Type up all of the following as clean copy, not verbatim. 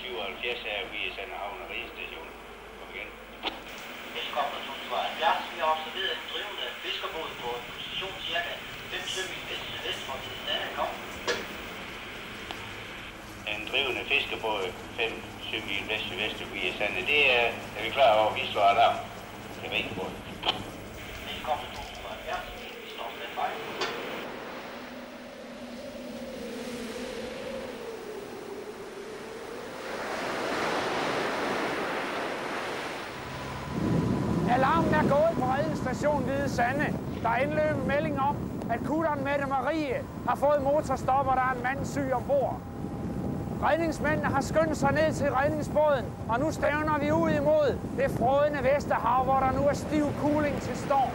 277 her ved Sandehavn og Rigestation. Kom igen. Helikopter 277. Vi har observeret en drivende fiskerbåd på en position cirka 5 sømil vest for Hvide. Kom. En drivende fiskebåd 5 sømil vest for Hvide. Det er vi klar over, vi slår alarm. Det er ikke båd. Helikopter 277. Vi står standby. Alarmen er gået på redningsstation Hvide Sande. Der er indløbet melding om, at kutteren Mette Marie har fået motorstop, og der er en mand syg ombord. Redningsmændene har skyndt sig ned til redningsbåden, og nu stævner vi ud imod det frådende Vesterhav, hvor der nu er stiv kuling til storm.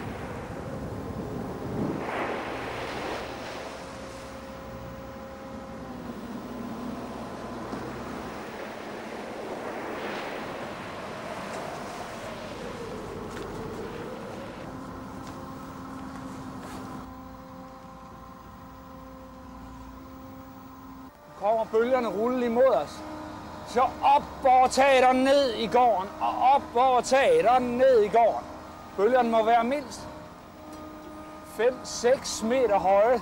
Kommer bølgerne rulle imod os. Så op over taget og ned i gården, og op over taget og ned i gården. Bølgerne må være mindst 5-6 meter høje.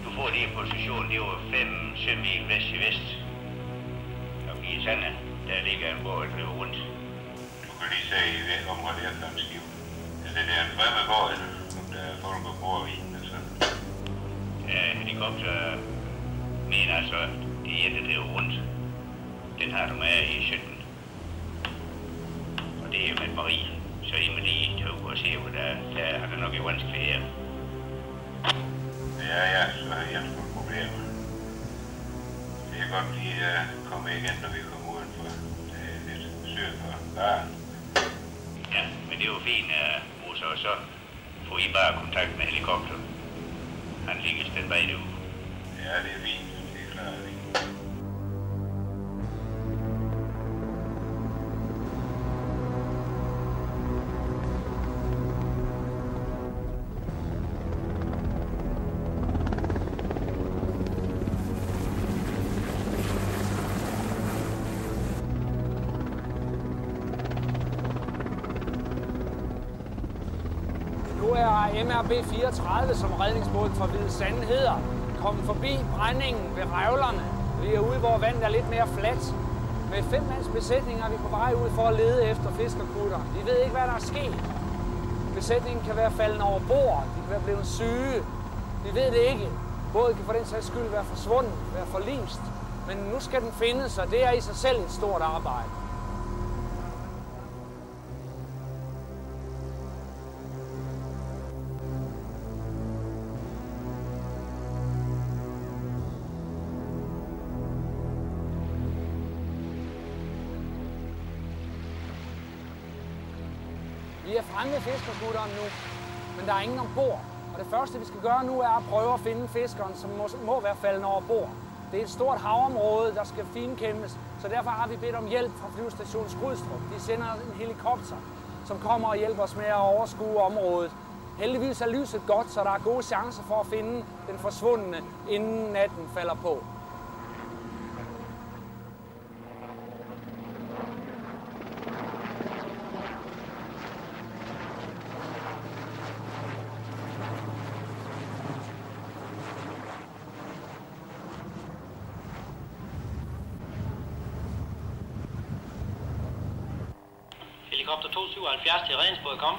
Du får din position, det var 5 sømil vest i vest. Og i Sande, der ligger en båd, der løber rundt. Du kan lige se i området efter en skiv. Er det en fremmedbåd, eller om der er folk ombord i den, altså? Ja, helikopter mener altså, det er en, der driver rundt. Den har du med i 17. Og det er jo med Marie. Så I må lige tage og se, hvor der har det nok vanskeligt her. Ja, så har jeg nogle problemer. Det er godt lige komme igen, når vi kommer udenfor. Det er lidt sødt for barn. Ja, men det er jo fint, Musa, og så får I bare kontakt med helikopter. Han ligger standby derude. Ja, det er fint. Det er klart. Nu er MRB 34, som redningsbåden fra Hvide Sande hedder, kommet forbi brændingen ved Revlerne. Vi er ude, hvor vandet er lidt mere fladt. Med 5 mands besætninger er vi på vej ud for at lede efter fiskerkutter. Vi ved ikke, hvad der er sket. Besætningen kan være faldet over bord, de kan være blevet syge. Vi ved det ikke. Båden kan for den sags skyld være forsvundet, være forlist. Men nu skal den findes, og det er i sig selv et stort arbejde. Vi er fremme ved fiskerkutteren nu, men der er ingen ombord. Og det første, vi skal gøre nu, er at prøve at finde fiskeren, som må være faldet over bord. Det er et stort havområde, der skal finkæmpes, så derfor har vi bedt om hjælp fra flyvestation Skrydstrup. De sender en helikopter, som kommer og hjælper os med at overskue området. Heldigvis er lyset godt, så der er gode chancer for at finde den forsvundne, inden natten falder på. Helikopter 277 til redningsbåd, kom.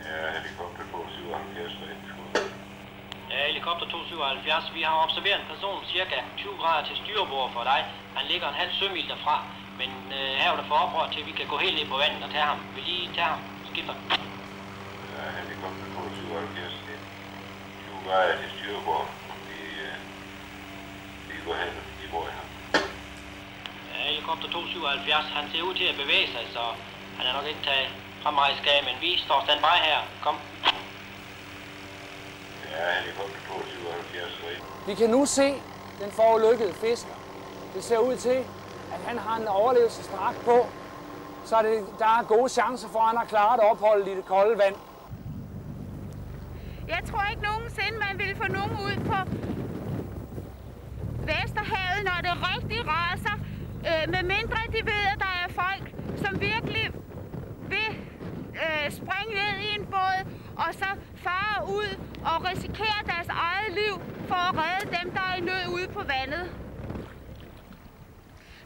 Ja, helikopter 277 redningsbåd. Ja, helikopter 277. Vi har observeret en person cirka 20 grader til styrbord for dig. Han ligger en halv sømil derfra, men her er der for oprør til, at vi kan gå helt ned på vandet og tage ham. Vil I tage ham? Skipper. Ja, helikopter 277. 20 grader til styrbord. Vi går hen i bord her. Helikopter 277, han ser ud til at bevæge sig, så han er nok ikke taget fremrejsskab, men vi står standby her. Kom. Ja, helikopter Helikopter 277. Vi kan nu se den forulykkede fisker. Det ser ud til, at han har en overlevelsesdragt på, så der er gode chancer for, at han har klaret opholdet i det kolde vand. Jeg tror ikke nogensinde, man ville få nogen ud på Vesterhavet, når det rigtig raser. Medmindre de ved, at der er folk, som virkelig vil springe ned i en båd, og så fare ud og risikere deres eget liv for at redde dem, der er i nød ude på vandet.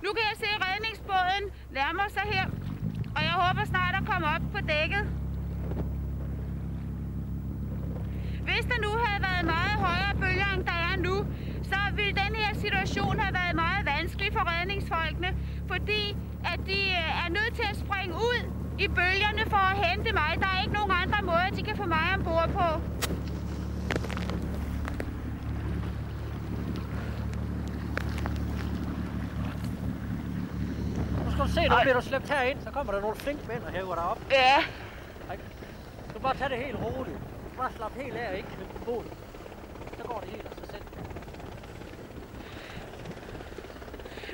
Nu kan jeg se redningsbåden nærmer sig her, og jeg håber snart at komme op på dækket. Hvis der nu havde været meget højere bølger, end der er nu, så ville den her situation have været meget vanskelig for redningsfolkene, fordi at de er nødt til at springe ud i bølgerne for at hente mig. Der er ikke nogen andre måder, de kan få mig ombord på. Nu skal du se, nu bliver du slæbt herind, så kommer der nogle flinke mænd og hæver dig op. Ja. Du skal bare tage det helt roligt. Du skal bare slappe helt af og ikke knytte på båden. Så går det helt af sig selv.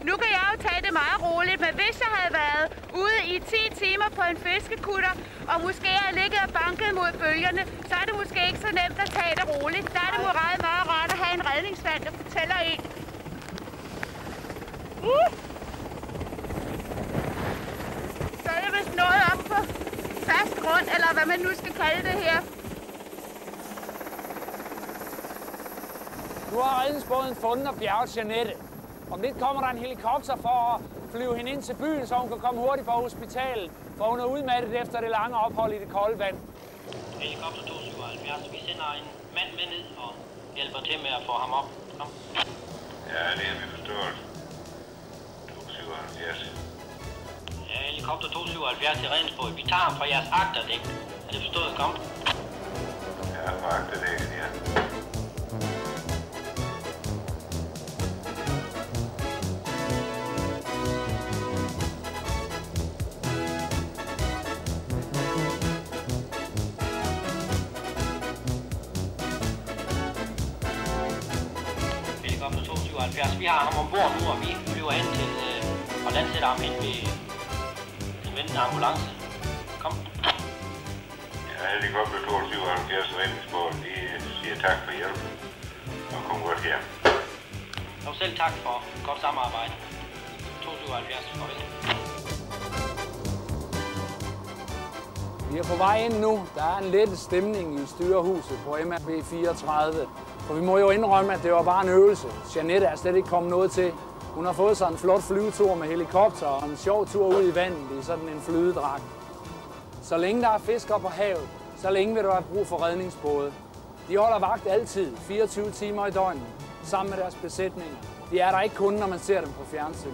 Nu kan jeg jo tage det meget roligt, men hvis jeg havde været ude i 10 timer på en fiskekutter, og måske havde ligget og banket mod bølgerne, så er det måske ikke så nemt at tage det roligt. Der er det meget rart at have en redningsmand, der fortæller en. Så er det vist noget op på fast grund, eller hvad man nu skal kalde det her. Nu har redningsbåden fundet og bjerget Jeanette. Om lidt kommer der en helikopter for at flyve hende ind til byen, så hun kan komme hurtigt på hospitalet, for hun er udmattet efter det lange ophold i det kolde vand. Helikopter 277, vi sender en mand med ned og hjælper til med at få ham op. Kom. Ja, det har vi forstået. 277. Ja, helikopter 277 til redningsbåd. Vi tager ham fra jeres agterdæk. Er det forstået? Kom. Ja, fra agterdækken, ja. Helikopter 277. Vi har ham ombord nu, og vi flyver hen til og landsætter ham hen ved en ventende ambulance. Kom. Ja, helikopter 277 redningsbåden, de siger tak for hjælpen og kom godt hjem. Og selv tak for godt samarbejde. 277, farvel. Vi er på vej ind nu. Der er en let stemning i styrehuset på MRB 34. For vi må jo indrømme, at det var bare en øvelse. Jeanette er slet ikke kommet noget til. Hun har fået sig en flot flyvetur med helikopter og en sjov tur ud i vandet i sådan en flydedragt. Så længe der er fiskere på havet, så længe vil du have brug for redningsbåde. De holder vagt altid, 24 timer i døgnet, sammen med deres besætninger. De er der ikke kun, når man ser dem på fjernsyn.